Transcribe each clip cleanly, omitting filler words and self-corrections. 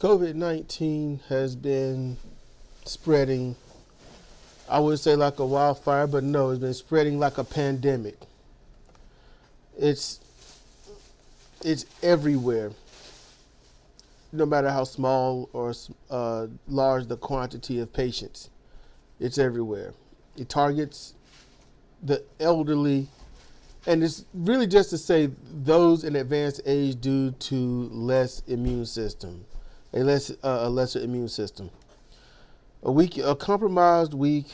COVID-19 has been spreading, I would say like a wildfire, but no, it's been spreading like a pandemic. It's everywhere, no matter how small or large the quantity of patients. It's everywhere. It targets the elderly, and it's really just to say those in advanced age due to less immune system, a lesser immune system. A compromised, weak,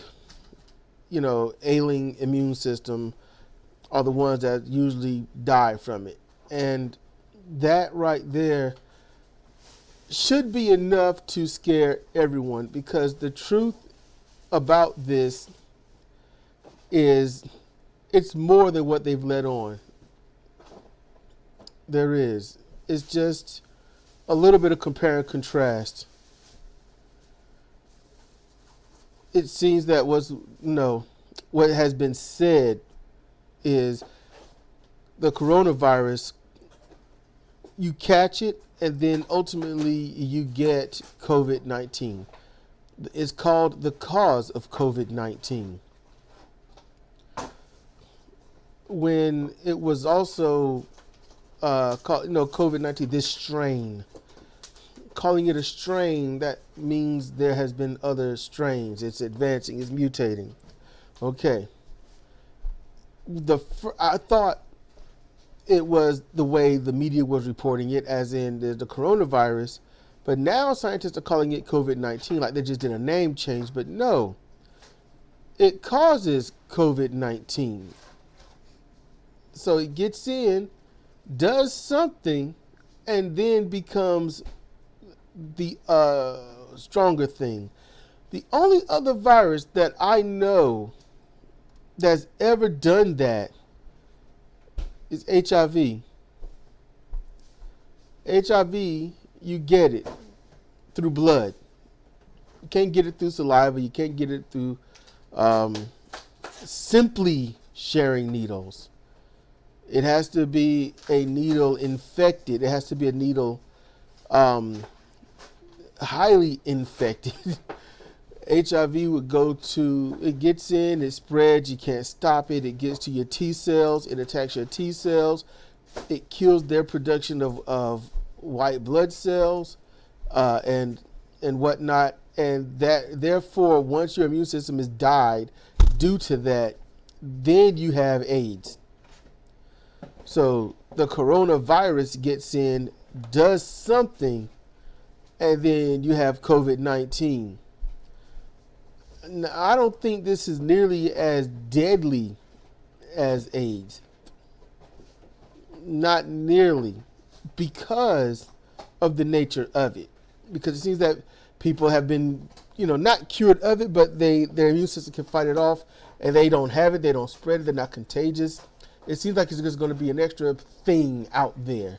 ailing immune system are the ones that usually die from it. And that right there should be enough to scare everyone, because the truth about this is it's more than what they've let on. There is. It's just a little bit of compare and contrast. It seems that what has been said is the coronavirus, you catch it and then ultimately you get COVID-19. It's called the cause of COVID-19. When it was also called, COVID-19, this strain. Calling it a strain, that means there has been other strains. It's advancing, it's mutating. Okay. I thought it was the way the media was reporting it, as in the coronavirus, but now scientists are calling it COVID-19, like they just did a name change. But no, it causes COVID-19. So it gets in, does something, and then becomes the stronger thing. The only other virus that I know that's ever done that is HIV. HIV, you get it through blood. You can't get it through saliva. You can't get it through simply sharing needles. It has to be a needle infected. It has to be a needle highly infected. HIV would go to, it gets in, it spreads, you can't stop it. It gets to your T cells, it attacks your T cells, it kills their production of white blood cells and whatnot. And that, therefore, once your immune system is died due to that, then you have AIDS. So the coronavirus gets in, does something, and then you have COVID-19. Now, I don't think this is nearly as deadly as AIDS. Not nearly, because of the nature of it. Because it seems that people have been, not cured of it, but their immune system can fight it off, and they don't have it, they don't spread it, they're not contagious. It seems like it's just going to be an extra thing out there.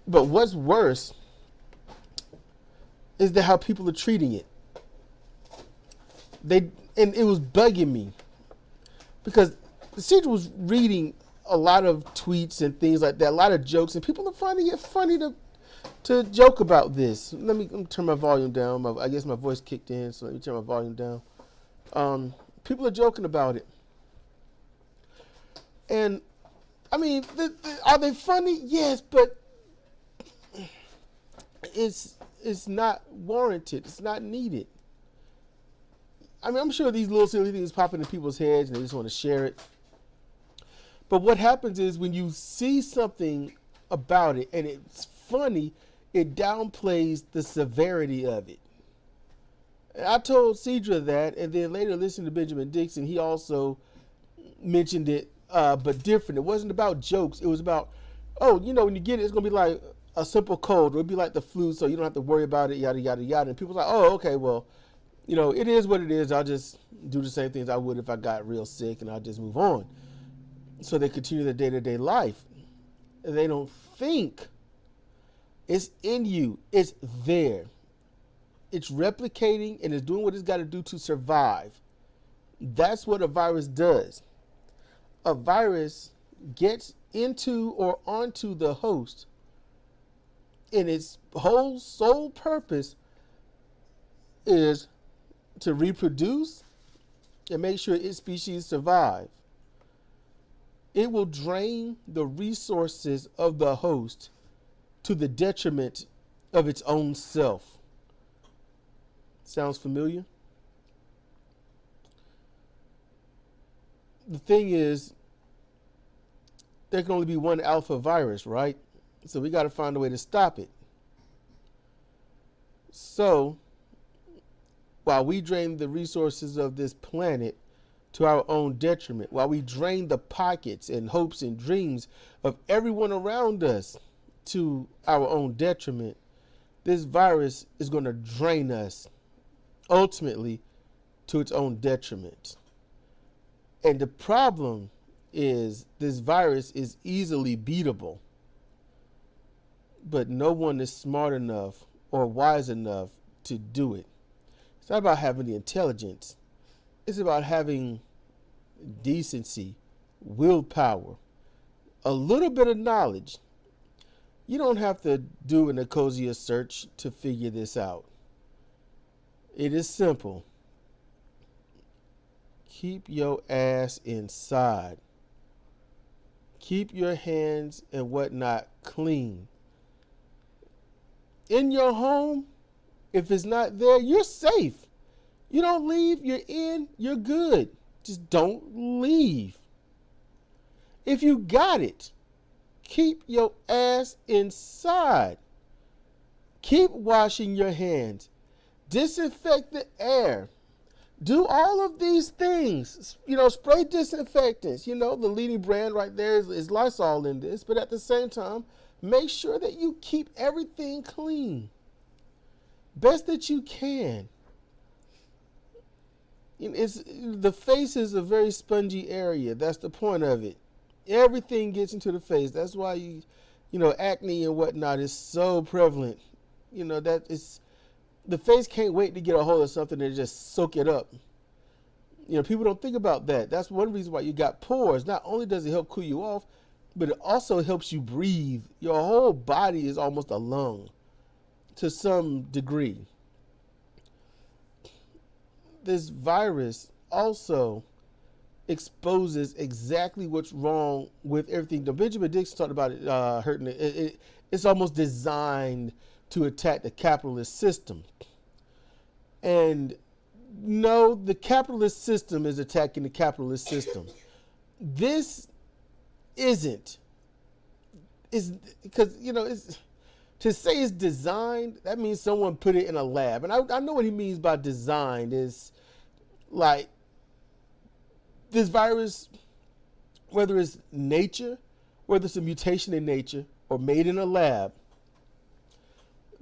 But what's worse is how people are treating it. And it was bugging me, because Sidra was reading a lot of tweets and things like that, a lot of jokes, and people are finding it funny to joke about this. Let me turn my volume down. I guess my voice kicked in, so let me turn my volume down. People are joking about it. And, I mean, are they funny? Yes, but it's not warranted. It's not needed. I mean, I'm sure these little silly things pop into people's heads and they just want to share it. But what happens is, when you see something about it and it's funny, it downplays the severity of it. And I told Sidra that, and then later listening to Benjamin Dixon, he also mentioned it, but different. It wasn't about jokes. It was about, when you get it, it's going to be like a simple cold, or it'll be like the flu, so you don't have to worry about it, yada, yada, yada. And people's like, oh, okay, well, it is what it is. I'll just do the same things I would if I got real sick, and I'll just move on. So they continue their day-to-day life. And they don't think it's in you. It's there. It's replicating, and it's doing what it's got to do to survive. That's what a virus does. A virus gets into or onto the host, And its whole sole purpose is to reproduce and make sure its species survive. It will drain the resources of the host to the detriment of its own self. Sounds familiar? The thing is, there can only be one alpha virus, right? So we got to find a way to stop it. So, while we drain the resources of this planet to our own detriment, while we drain the pockets and hopes and dreams of everyone around us to our own detriment, this virus is going to drain us ultimately to its own detriment. And the problem is this virus is easily beatable, but no one is smart enough or wise enough to do it. It's not about having the intelligence. It's about having decency, willpower, a little bit of knowledge. You don't have to do an Ecosia search to figure this out. It is simple. Keep your ass inside. Keep your hands and whatnot clean. In your home, if it's not there, you're safe. You don't leave, you're in, you're good. Just don't leave. If you got it, keep your ass inside. Keep washing your hands. Disinfect the air. Do all of these things. Spray disinfectants. The leading brand right there is Lysol in this. But at the same time, make sure that you keep everything clean. Best that you can. The face is a very spongy area. That's the point of it. Everything gets into the face. That's why acne and whatnot is so prevalent. The face can't wait to get a hold of something and just soak it up. People don't think about that. That's one reason why you got pores. Not only does it help cool you off, but it also helps you breathe. Your whole body is almost a lung to some degree. This virus also exposes exactly what's wrong with everything. Benjamin Dixon talked about it hurting it. It's almost designed to attack the capitalist system. And no, the capitalist system is attacking the capitalist system. This isn't. Is because it's to say it's designed, that means someone put it in a lab. And I know what he means by designed is like this virus, whether it's nature, whether it's a mutation in nature or made in a lab,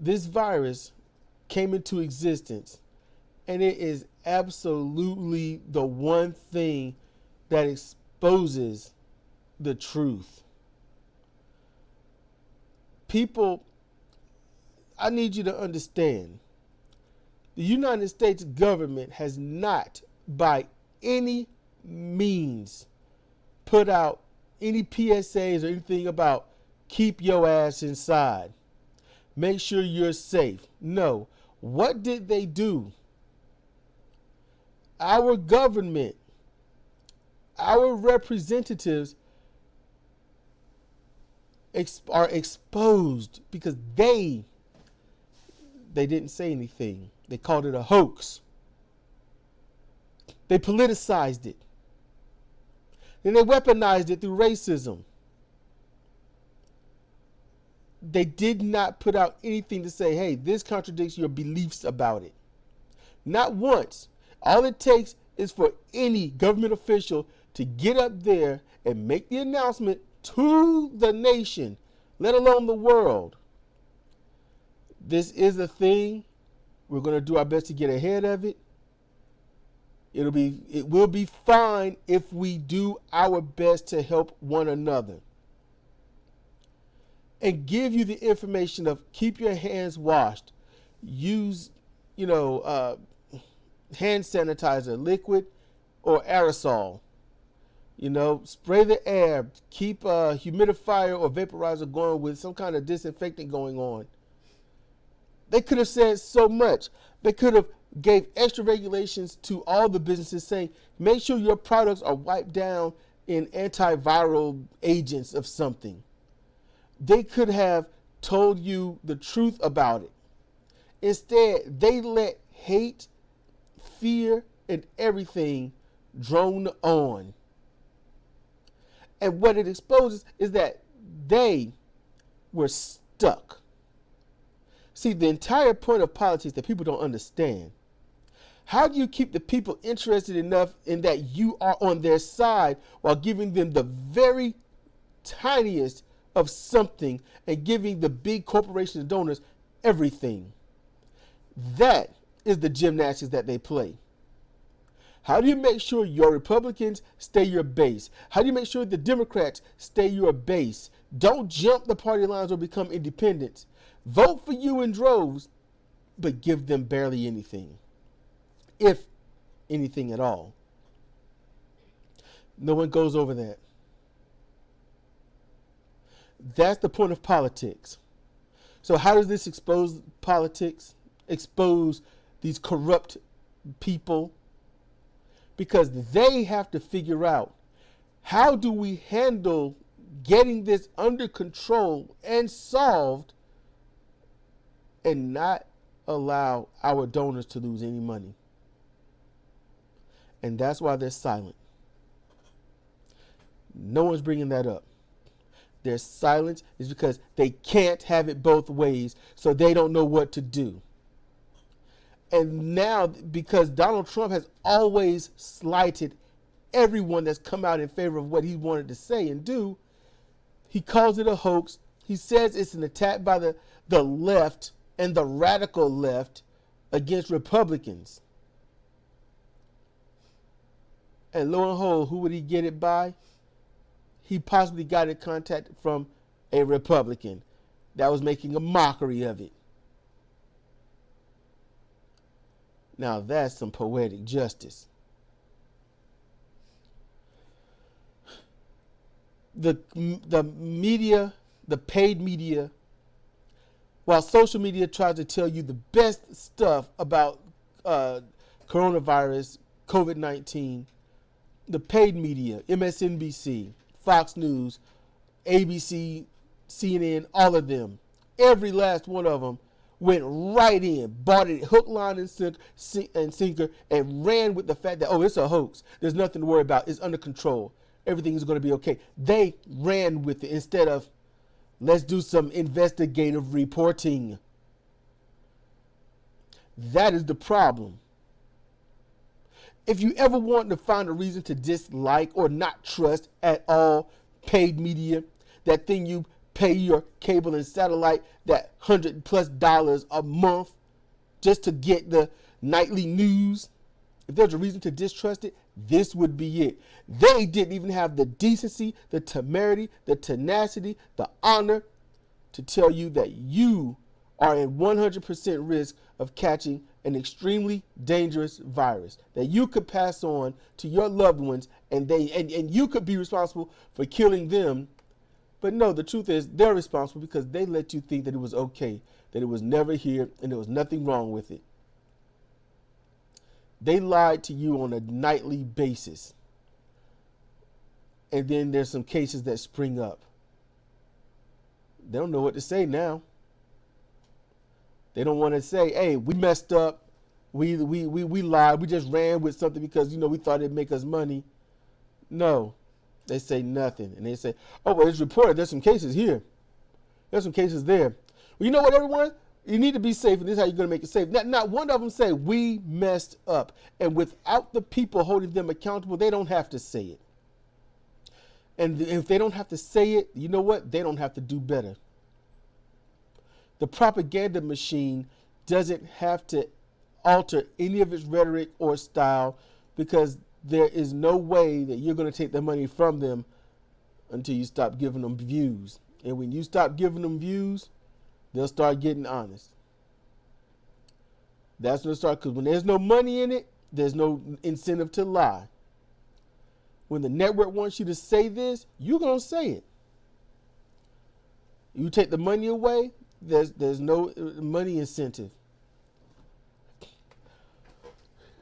this virus came into existence, and it is absolutely the one thing that exposes the truth. People, I need you to understand, the United States government has not, by any means, put out any PSAs or anything about keep your ass inside. Make sure you're safe. No. What did they do? Our government, our representatives are exposed because they didn't say anything. They called it a hoax. They politicized it. Then they weaponized it through racism. They did not put out anything to say, hey, this contradicts your beliefs about it. Not once. All it takes is for any government official to get up there and make the announcement to the nation, let alone the world. This is a thing. We're going to do our best to get ahead of it. It will be fine if we do our best to help one another. And give you the information of keep your hands washed. Use, hand sanitizer, liquid or aerosol. Spray the air. Keep a humidifier or vaporizer going with some kind of disinfectant going on. They could have said so much. They could have gave extra regulations to all the businesses saying, make sure your products are wiped down in antiviral agents of something. They could have told you the truth about it. Instead, they let hate, fear, and everything drone on. And what it exposes is that they were stuck. See, the entire point of politics that people don't understand. How do you keep the people interested enough in that you are on their side while giving them the very tiniest of something and giving the big corporations and donors everything? That is the gymnastics that they play. How do you make sure your Republicans stay your base? How do you make sure the Democrats stay your base? Don't jump the party lines or become independents. Vote for you in droves, but give them barely anything, if anything at all. No one goes over that. That's the point of politics. So how does this expose politics? Expose these corrupt people? Because they have to figure out, how do we handle getting this under control and solved and not allow our donors to lose any money? And that's why they're silent. No one's bringing that up. Their silence is because they can't have it both ways, so they don't know what to do. And now, because Donald Trump has always slighted everyone that's come out in favor of what he wanted to say and do, he calls it a hoax. He says it's an attack by the left and the radical left against Republicans. And lo and behold, who would he get it by? He possibly got it contacted from a Republican that was making a mockery of it. Now that's some poetic justice. The media, the paid media, while social media tries to tell you the best stuff about coronavirus, COVID-19, the paid media, MSNBC, Fox News, ABC, CNN, all of them, every last one of them went right in, bought it hook, line, and sinker, and ran with the fact that, oh, it's a hoax. There's nothing to worry about. It's under control. Everything is going to be okay. They ran with it instead of, let's do some investigative reporting. That is the problem. If you ever want to find a reason to dislike or not trust at all paid media, that thing you pay your cable and satellite that $100+ a month just to get the nightly news, if there's a reason to distrust it, this would be it. They didn't even have the decency, the temerity, the tenacity, the honor to tell you that you are at 100% risk of catching an extremely dangerous virus that you could pass on to your loved ones, and you could be responsible for killing them. But no, the truth is they're responsible because they let you think that it was okay, that it was never here, and there was nothing wrong with it. They lied to you on a nightly basis. And then there's some cases that spring up. They don't know what to say now. They don't want to say, hey, we messed up. We lied. We just ran with something because, we thought it'd make us money. No. They say nothing. And they say, oh, well, it's reported. There's some cases here. There's some cases there. Well, you know what, everyone? You need to be safe, and this is how you're going to make it safe. Not one of them say, we messed up. And without the people holding them accountable, they don't have to say it. And if they don't have to say it, you know what? They don't have to do better. The propaganda machine doesn't have to alter any of its rhetoric or style, because there is no way that you're going to take the money from them until you stop giving them views. And when you stop giving them views, they'll start getting honest. That's when it starts, because when there's no money in it, there's no incentive to lie. When the network wants you to say this, you're going to say it. You take the money away, There's no money incentive.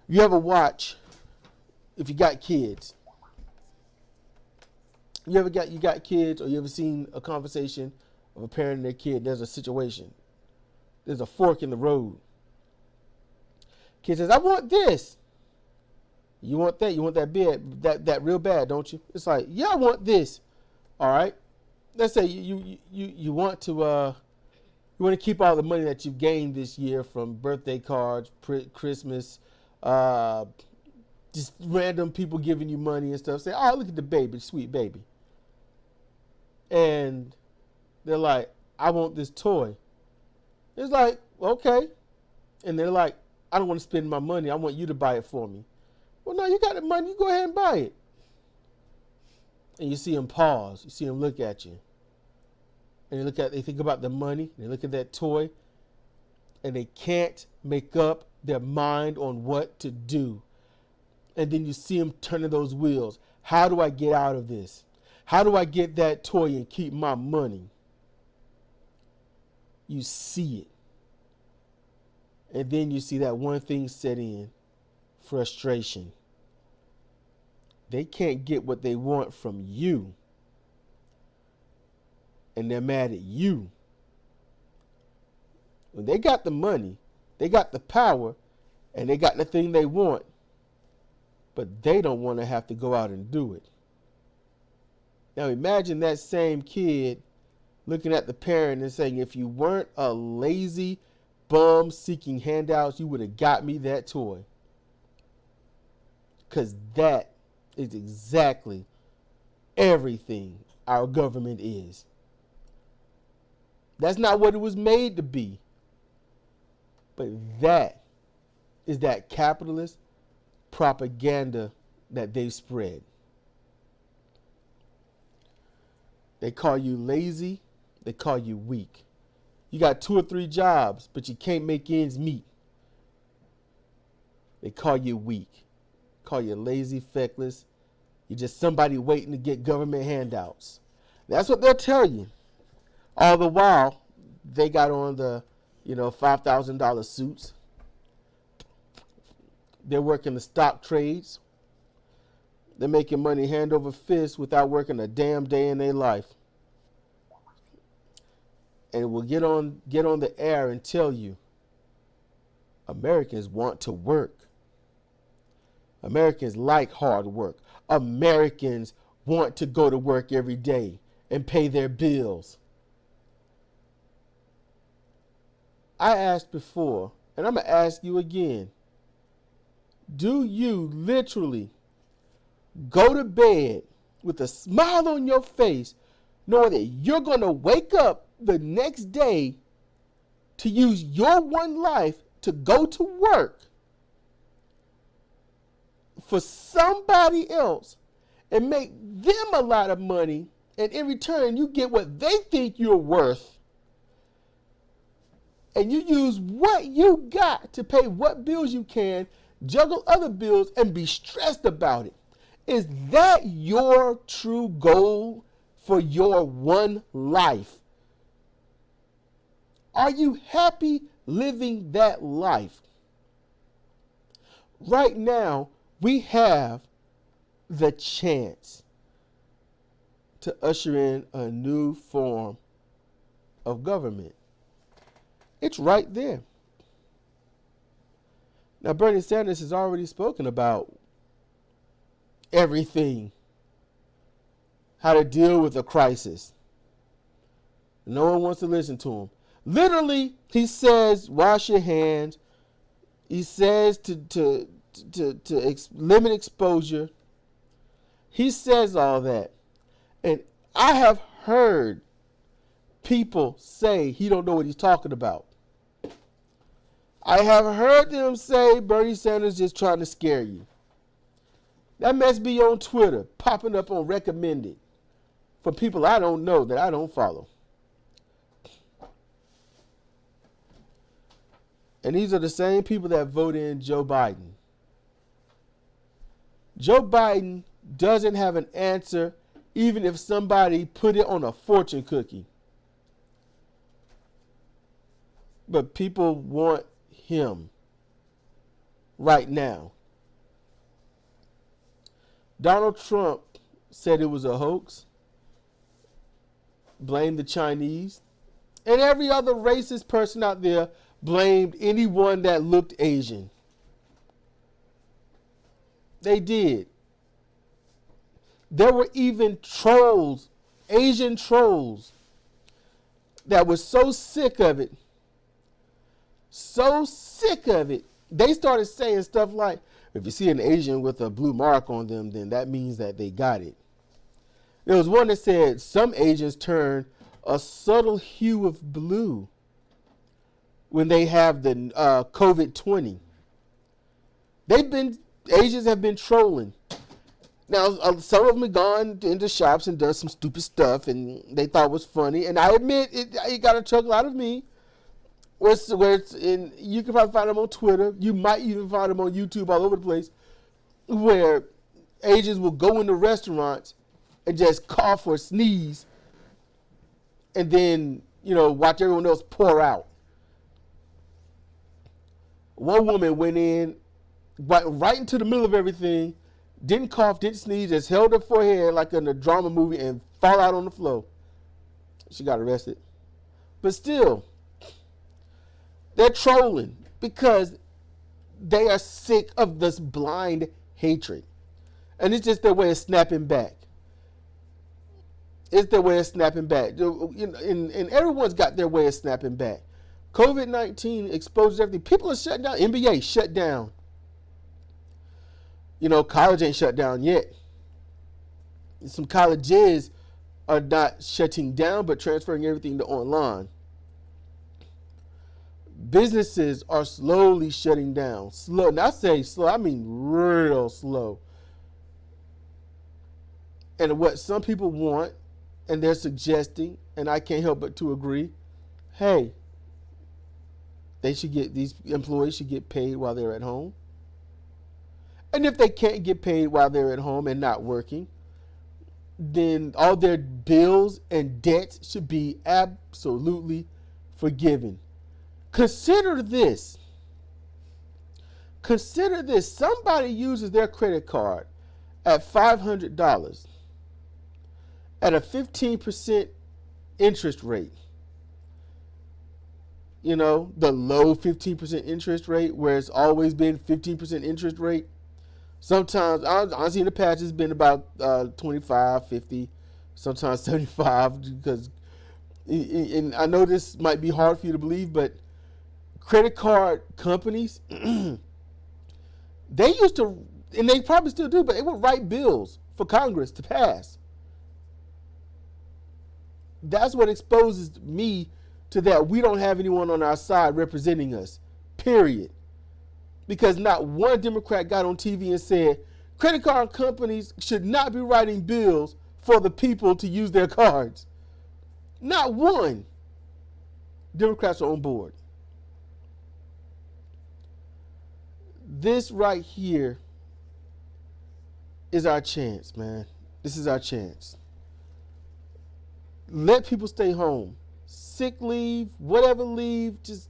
You ever watch, if you got kids, you got kids, or you ever seen a conversation of a parent and their kid? There's a situation. There's a fork in the road. Kid says, "I want this." You want that? You want that bad? That real bad, don't you? It's like, yeah, I want this. All right. Let's say you want to keep all the money that you've gained this year from birthday cards, Christmas, just random people giving you money and stuff. Say, "Oh, look at the baby, sweet baby." And they're like, "I want this toy." It's like, okay. And they're like, "I don't want to spend my money. I want you to buy it for me." Well, no, you got the money. You go ahead and buy it. And you see them pause. You see them look at you. And they think about the money. They look at that toy. And they can't make up their mind on what to do. And then you see them turning those wheels. How do I get out of this? How do I get that toy and keep my money? You see it. And then you see that one thing set in. Frustration. They can't get what they want from you. And they're mad at you. When they got the money, they got the power, and they got the thing they want, but they don't want to have to go out and do it. Now imagine that same kid looking at the parent and saying, "If you weren't a lazy bum seeking handouts, you would have got me that toy." Because that is exactly everything our government is. That's not what it was made to be. But that is that capitalist propaganda that they've spread. They call you lazy. They call you weak. You got 2 or 3 jobs, but you can't make ends meet. They call you weak. Call you lazy, feckless. You're just somebody waiting to get government handouts. That's what they'll tell you. All the while, they got on the, $5,000 suits. They're working the stock trades. They're making money hand over fist without working a damn day in their life. And we'll get on the air and tell you, Americans want to work. Americans like hard work. Americans want to go to work every day and pay their bills. I asked before, and I'm going to ask you again. Do you literally go to bed with a smile on your face, knowing that you're going to wake up the next day to use your one life to go to work for somebody else and make them a lot of money, and in return you get what they think you're worth, and you use what you got to pay what bills you can, juggle other bills, and be stressed about it? Is that your true goal for your one life? Are you happy living that life? Right now, we have the chance to usher in a new form of government. It's right there. Now, Bernie Sanders has already spoken about everything, how to deal with a crisis. No one wants to listen to him. Literally, he says, wash your hands. He says to limit exposure. He says all that. And I have heard people say he don't know what he's talking about. I have heard them say Bernie Sanders just trying to scare you. That must be on Twitter, popping up on recommended for people I don't know, that I don't follow. And these are the same people that vote in Joe Biden. Joe Biden doesn't have an answer, even if somebody put it on a fortune cookie. But people want him right now. Donald Trump said it was a hoax, blamed the Chinese, and every other racist person out there blamed anyone that looked Asian. They did. There were even trolls, Asian trolls, that were so sick of it, they started saying stuff like, if you see an Asian with a blue mark on them, then that means that they got it. There was one that said some Asians turn a subtle hue of blue when they have the COVID-20. Asians have been trolling. Now, some of them have gone into shops and done some stupid stuff, and they thought it was funny. And I admit, it got a chuckle out of me. Where it's in, you can probably find them on Twitter. You might even find them on YouTube all over the place, where Asians will go into restaurants and just cough or sneeze, and then, watch everyone else pour out. One woman went in, right into the middle of everything, didn't cough, didn't sneeze, just held her forehead like in a drama movie and fall out on the floor. She got arrested. But still, they're trolling because they are sick of this blind hatred. And it's just their way of snapping back. And everyone's got their way of snapping back. COVID-19 exposes everything. People are shutting down. NBA shut down. College ain't shut down yet. Some colleges are not shutting down, but transferring everything to online. Businesses are slowly shutting down. Slow. And I say slow, I mean real slow. And what some people want, and they're suggesting, and I can't help but to agree, hey, these employees should get paid while they're at home. And if they can't get paid while they're at home and not working, then all their bills and debts should be absolutely forgiven. Consider this. Somebody uses their credit card at $500 at a 15% interest rate. The low 15% interest rate, where it's always been 15% interest rate. Sometimes, honestly, in the past, it's been about 25, 50, sometimes 75, because, and I know this might be hard for you to believe, but credit card companies, they used to, and they probably still do, but they would write bills for Congress to pass. That's what exposes me to that we don't have anyone on our side representing us, period. Because not one Democrat got on TV and said credit card companies should not be writing bills for the people to use their cards. Not one. Democrats are on board. This right here is our chance, man. This is our chance. Let people stay home. Sick leave, whatever leave, just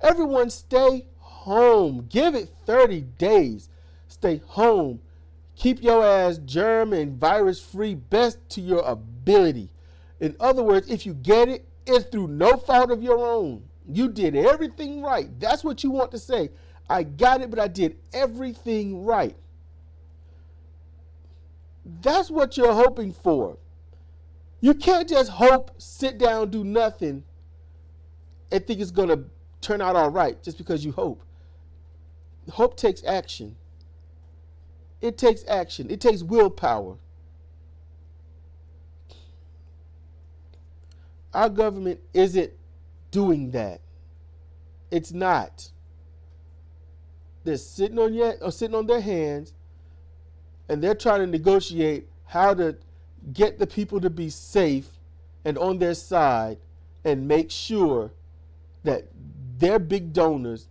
everyone stay home. Give it 30 days. Stay home. Keep your ass germ and virus free best to your ability. In other words, if you get it, it's through no fault of your own. You did everything right. That's what you want to say. I got it, but I did everything right. That's what you're hoping for. You can't just hope, sit down, do nothing, and think it's going to turn out all right just because you hope. Hope takes action. It takes action. It takes willpower. Our government isn't doing that. It's not. They're sitting on their hands, and they're trying to negotiate how to get the people to be safe and on their side, and make sure that their big donors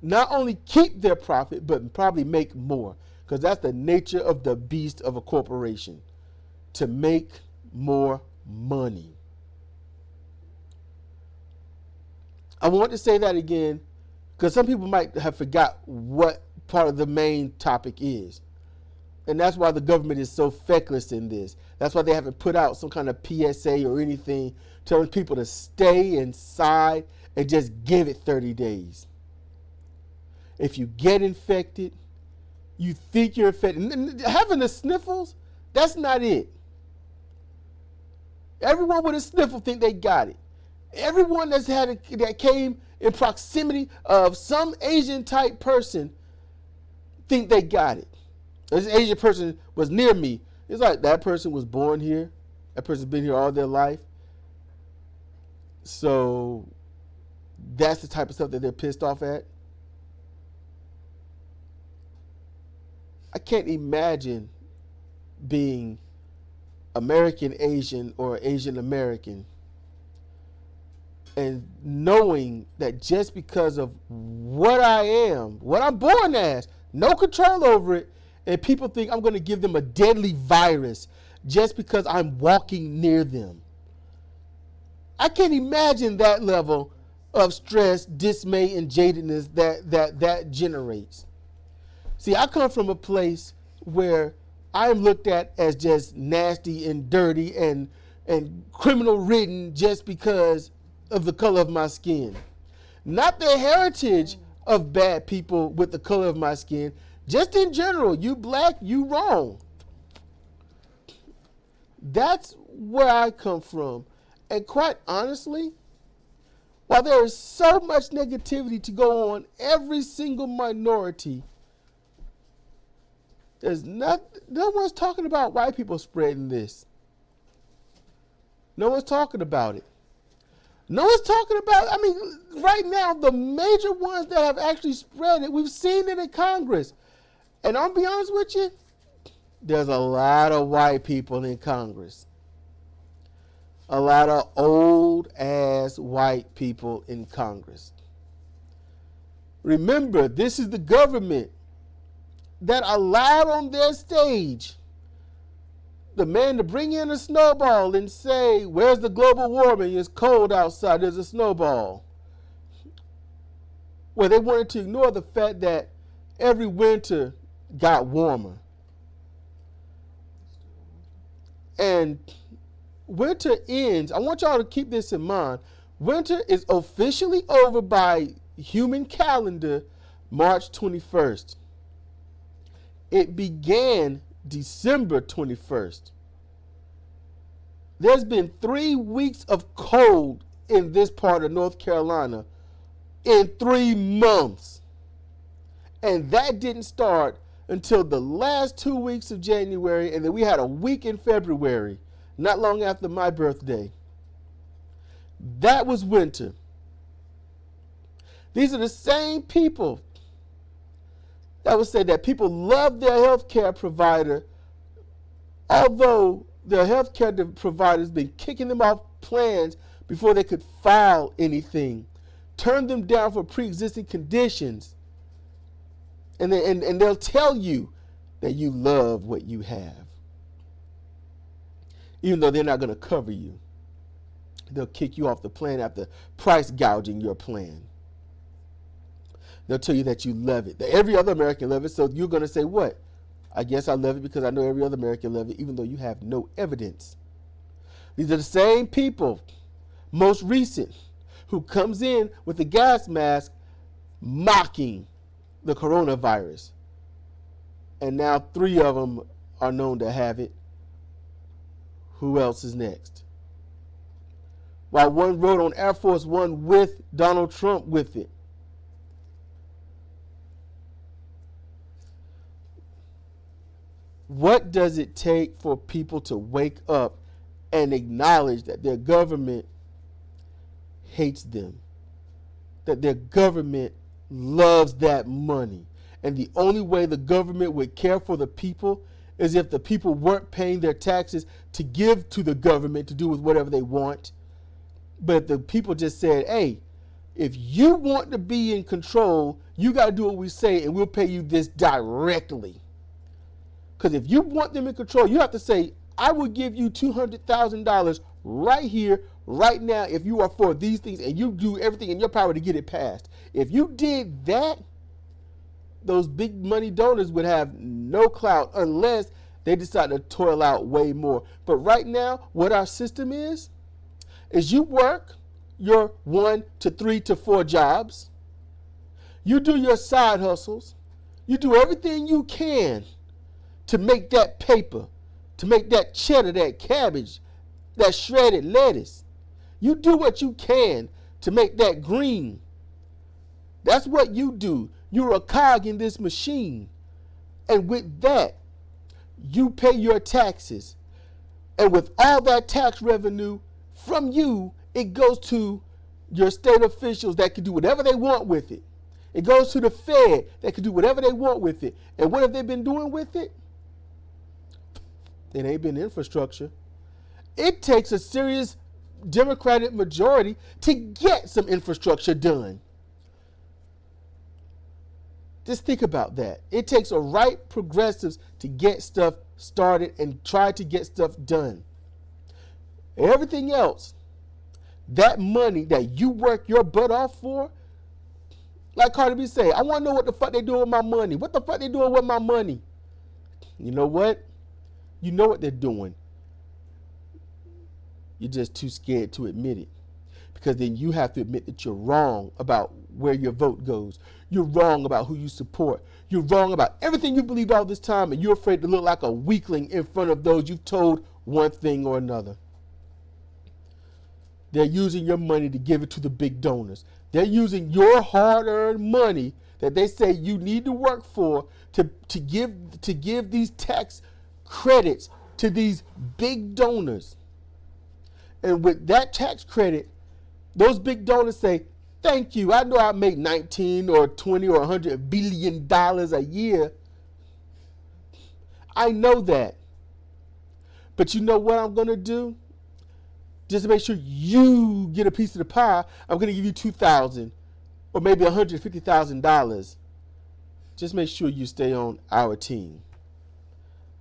not only keep their profit, but probably make more. Because that's the nature of the beast of a corporation, to make more money. I want to say that again because some people might have forgot what part of the main topic is. And that's why the government is so feckless in this. That's why they haven't put out some kind of PSA or anything telling people to stay inside and just give it 30 days. If you get infected, you think you're infected. Having the sniffles, that's not it. Everyone with a sniffle think they got it. Everyone that came in proximity of some Asian type person think they got it. This Asian person was near me. It's like that person was born here. That person's been here all their life. So that's the type of stuff that they're pissed off at. I can't imagine being American Asian or Asian American and knowing that just because of what I am, what I'm born as, no control over it, and people think I'm going to give them a deadly virus just because I'm walking near them. I can't imagine that level of stress, dismay, and jadedness that generates. See, I come from a place where I am looked at as just nasty and dirty and criminal ridden just because of the color of my skin. Not the heritage of bad people with the color of my skin. Just in general, you black, you wrong. That's where I come from. And quite honestly, while there is so much negativity to go on every single minority, no one's talking about white people spreading this. No one's talking about it. No one's talking about, right now, the major ones that have actually spread it, we've seen it in Congress. And I'll be honest with you, there's a lot of white people in Congress. A lot of old-ass white people in Congress. Remember, this is the government that allowed on their stage the man to bring in a snowball and say, where's the global warming? It's cold outside. There's a snowball. Well, they wanted to ignore the fact that every winter got warmer. And winter ends. I want y'all to keep this in mind. Winter is officially over by human calendar March 21st. It began December 21st. There's been 3 weeks of cold in this part of North Carolina in 3 months. And that didn't start until the last 2 weeks of January, and then we had a week in February, not long after my birthday. That was winter. These are the same people that would say that people love their health care provider, although their health care provider's been kicking them off plans before they could file anything, turn them down for pre-existing conditions, and they'll tell you that you love what you have, even though they're not going to cover you. They'll kick you off the plan after price gouging your plan. They'll tell you that you love it, that every other American loves it, so you're going to say, what? I guess I love it because I know every other American loves it, even though you have no evidence. These are the same people, most recent, who comes in with the gas mask mocking the coronavirus. And now 3 of them are known to have it. Who else is next? While one rode on Air Force One with Donald Trump with it. What does it take for people to wake up and acknowledge that their government hates them? That their government loves that money? And the only way the government would care for the people is if the people weren't paying their taxes to give to the government to do with whatever they want. But the people just said, hey, if you want to be in control, you got to do what we say and we'll pay you this directly. Because if you want them in control, you have to say, I will give you $200,000 right here, right now, if you are for these things and you do everything in your power to get it passed. If you did that, those big money donors would have no clout unless they decide to toil out way more. But right now, what our system is you work your 1 to 3 to 4 jobs. You do your side hustles. You do everything you can to make that paper, to make that cheddar, that cabbage, that shredded lettuce. You do what you can to make that green. That's what you do. You're a cog in this machine. And with that, you pay your taxes. And with all that tax revenue from you, it goes to your state officials that can do whatever they want with it. It goes to the Fed that can do whatever they want with it. And what have they been doing with it? It ain't been infrastructure. It takes a serious Democratic majority to get some infrastructure done. Just think about that. It takes a right progressives to get stuff started and try to get stuff done. Everything else, that money that you work your butt off for, like Cardi B say, I want to know what the fuck they doing with my money. What the fuck they doing with my money? You know what? You know what they're doing. You're just too scared to admit it. Because then you have to admit that you're wrong about where your vote goes. You're wrong about who you support. You're wrong about everything you believed all this time, and you're afraid to look like a weakling in front of those you've told one thing or another. They're using your money to give it to the big donors. They're using your hard-earned money that they say you need to work for to give these tax credits to these big donors. And with that tax credit, those big donors say, thank you. I know I make 19 or 20 or $100 billion a year. I know that. But you know what I'm going to do? Just to make sure you get a piece of the pie, I'm going to give you $2,000 or maybe $150,000. Just make sure you stay on our team.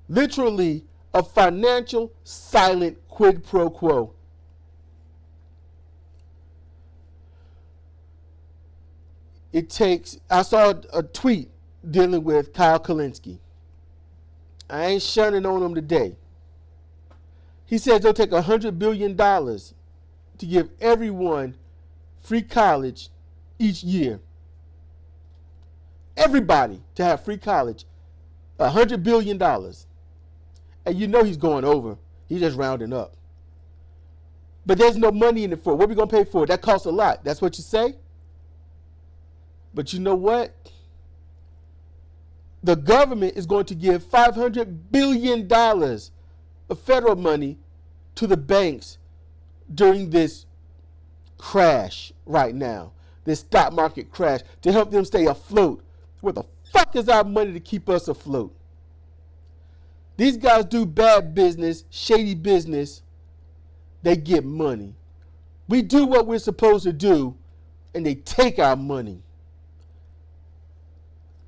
Literally a financial silent quid pro quo. I saw a tweet dealing with Kyle Kalinske. I ain't shunning on him today. He says it'll take $100 billion to give everyone free college each year. Everybody to have free college, $100 billion. And you know he's going over. He's just rounding up. But there's no money in it for it. What are we going to pay for it? That costs a lot. That's what you say? But you know what? The government is going to give $500 billion of federal money to the banks during this crash right now, this stock market crash, to help them stay afloat. Where the fuck is our money to keep us afloat? These guys do bad business, shady business. They get money. We do what we're supposed to do, and they take our money.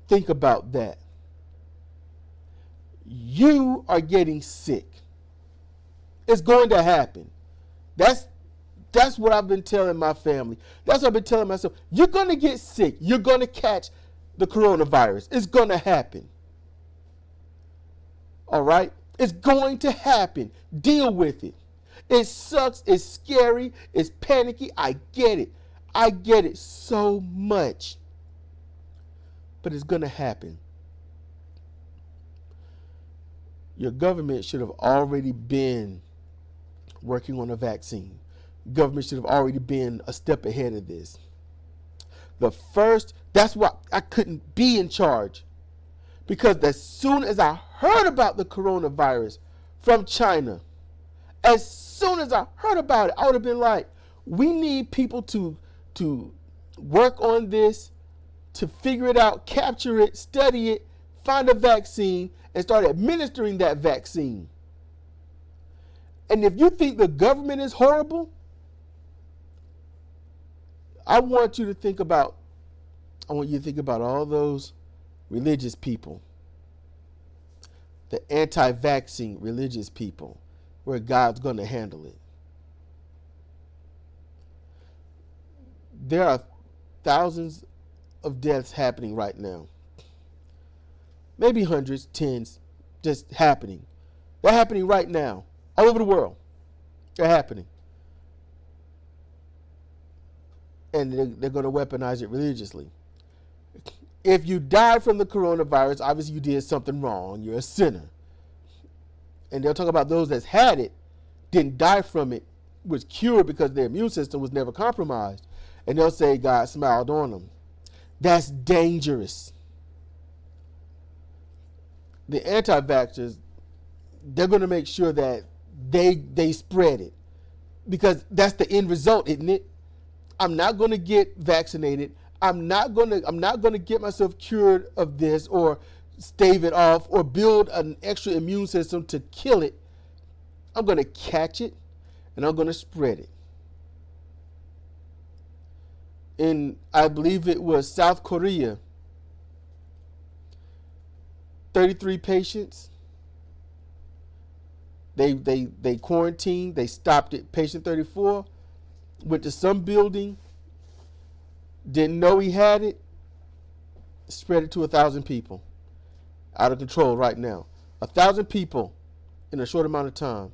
Think about that. You are getting sick. It's going to happen. That's what I've been telling my family. That's what I've been telling myself. You're going to get sick. You're going to catch the coronavirus. It's going to happen. All right? It's going to happen. Deal with it. It sucks. It's scary. It's panicky. I get it. I get it so much. But it's going to happen. Your government should have already been working on a vaccine. Government should have already been a step ahead of this. That's why I couldn't be in charge. Because as soon as I heard about the coronavirus from China, as soon as I heard about it, I would have been like, we need people to work on this, to figure it out, capture it, study it, find a vaccine, and start administering that vaccine. And if you think the government is horrible, I want you to think about all those religious people, the anti-vaccine religious people, where God's going to handle it. There are thousands of deaths happening right now. Maybe hundreds, tens, just happening. They're happening right now, all over the world. They're happening. And they're going to weaponize it religiously. If you died from the coronavirus, obviously you did something wrong. You're a sinner. And they'll talk about those that had it, didn't die from it, was cured because their immune system was never compromised. And they'll say God smiled on them. That's dangerous. The anti-vaxxers, they're going to make sure that they spread it. Because that's the end result, isn't it? I'm not going to get vaccinated. I'm not going to get myself cured of this or stave it off or build an extra immune system to kill it. I'm going to catch it and I'm going to spread it. In, I believe it was South Korea, 33 patients. They quarantined. They stopped it. Patient 34 went to some building, didn't know he had it, spread it to 1,000 people. Out of control right now. 1,000 people in a short amount of time.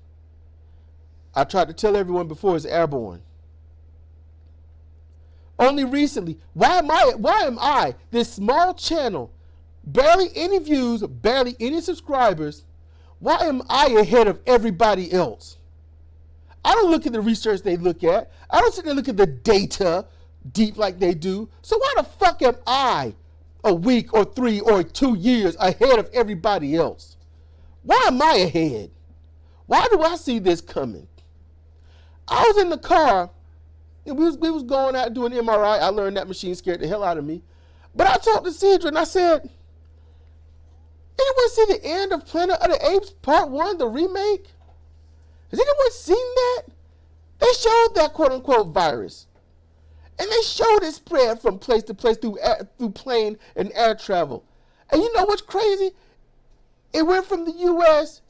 I tried to tell everyone before it's airborne. Only recently, why am I, this small channel, barely any views, barely any subscribers, why am I ahead of everybody else? I don't look at the research they look at. I don't sit there and look at the data deep like they do. So why the fuck am I a week or 3 or 2 years ahead of everybody else? Why am I ahead? Why do I see this coming? I was in the car and we was going out doing MRI. I learned that machine scared the hell out of me. But I talked to Sidra and I said, anyone see the end of Planet of the Apes Part 1, the remake? Has anyone seen that? They showed that quote-unquote virus. And they showed it spread from place to place through plane and air travel. And you know what's crazy? It went from the U.S.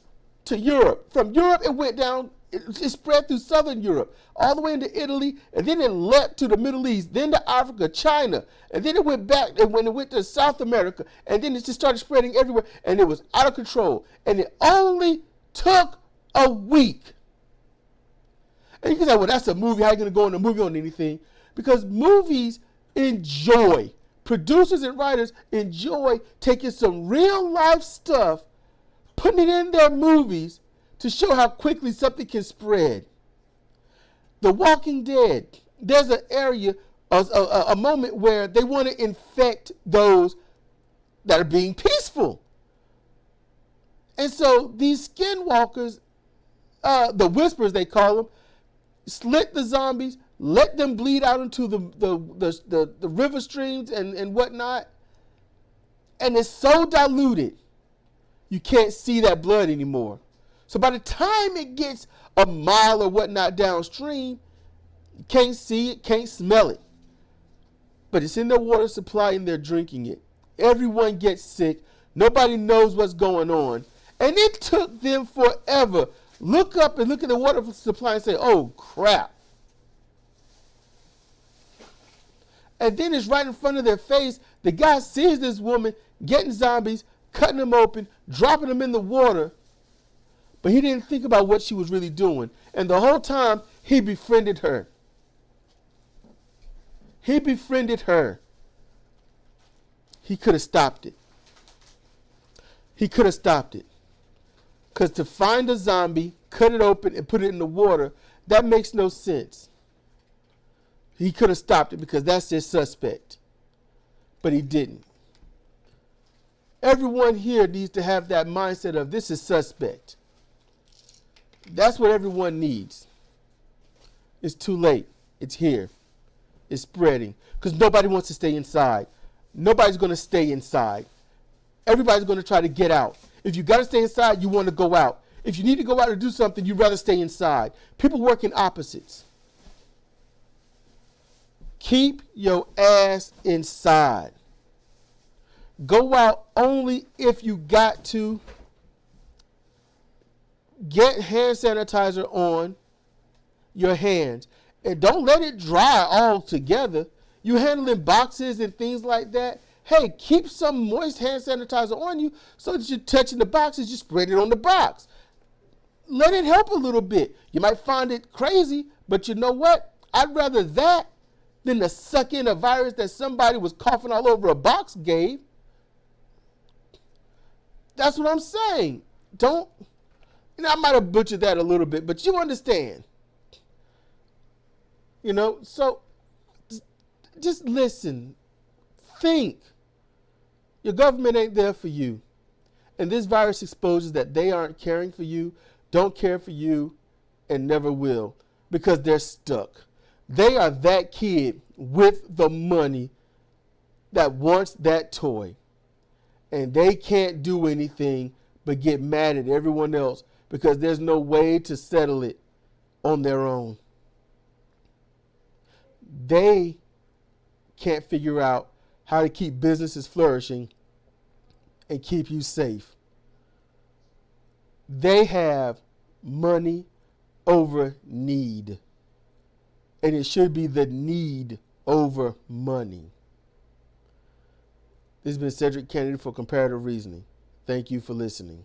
to Europe. From Europe, it went down, it spread through southern Europe, all the way into Italy, and then it leapt to the Middle East, then to Africa, China, and then it went back, and when it went to South America, and then it just started spreading everywhere, and it was out of control. And it only took a week. And you can say, well, that's a movie. How are you going to go in a movie on anything? Because movies enjoy, producers and writers enjoy taking some real life stuff, putting it in their movies to show how quickly something can spread. The Walking Dead, there's an area, a moment where they want to infect those that are being peaceful. And so these skinwalkers, the Whisperers they call them, slit the zombies, let them bleed out into the river streams and whatnot. And it's so diluted, you can't see that blood anymore. So by the time it gets a mile or whatnot downstream, you can't see it, can't smell it. But it's in their water supply and they're drinking it. Everyone gets sick. Nobody knows what's going on. And it took them forever. Look up and look at the water supply and say, oh, crap. And then it's right in front of their face. The guy sees this woman getting zombies, cutting them open, dropping them in the water. But he didn't think about what she was really doing. And the whole time, he befriended her. He befriended her. He could have stopped it. He could have stopped it. Because to find a zombie, cut it open, and put it in the water, that makes no sense. He could have stopped it because that's his suspect. But he didn't. Everyone here needs to have that mindset of this is suspect. That's what everyone needs. It's too late. It's here. It's spreading. Because nobody wants to stay inside. Nobody's going to stay inside. Everybody's going to try to get out. If you got to stay inside, you want to go out. If you need to go out and do something, you'd rather stay inside. People work in opposites. Keep your ass inside. Go out only if you got to. Get hand sanitizer on your hands. And don't let it dry all together. You handling boxes and things like that. Hey, keep some moist hand sanitizer on you so that you're touching the boxes, you spread it on the box. Let it help a little bit. You might find it crazy, but you know what? I'd rather that than to suck in a virus that somebody was coughing all over a box gave. That's what I'm saying. Don't, I might have butchered that a little bit, but you understand. So just listen, think. Your government ain't there for you. And this virus exposes that they aren't caring for you, don't care for you, and never will, because they're stuck. They are that kid with the money that wants that toy. And they can't do anything but get mad at everyone else because there's no way to settle it on their own. They can't figure out how to keep businesses flourishing and keep you safe. They have money over need. And it should be the need over money. This has been Cedric Kennedy for Comparative Reasoning. Thank you for listening.